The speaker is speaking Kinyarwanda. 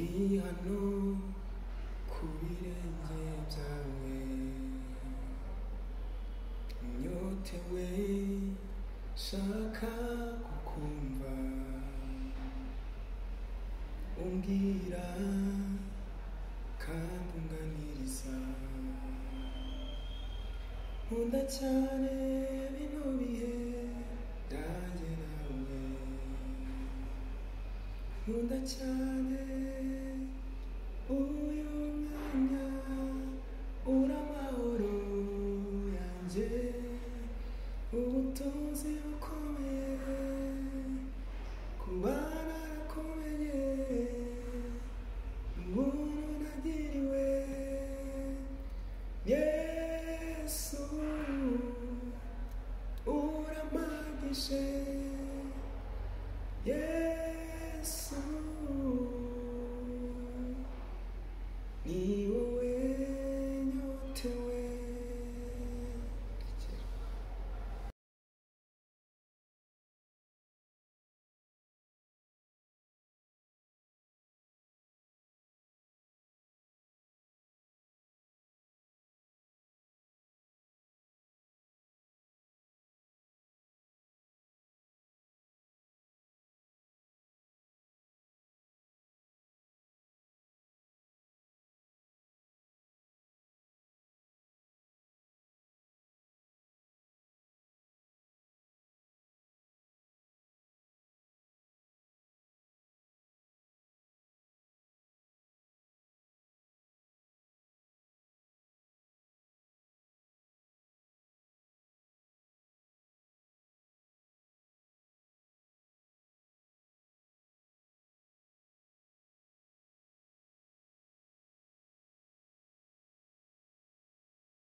ndi hano ku birenge byawe, nyotewe shaka kukumva, umbwira kandi unganiriza. Nkunda cyane bino bihe byanjye nawe, nkunda cyane uyu mwanya, uri amahoro yanjye, ubutunzi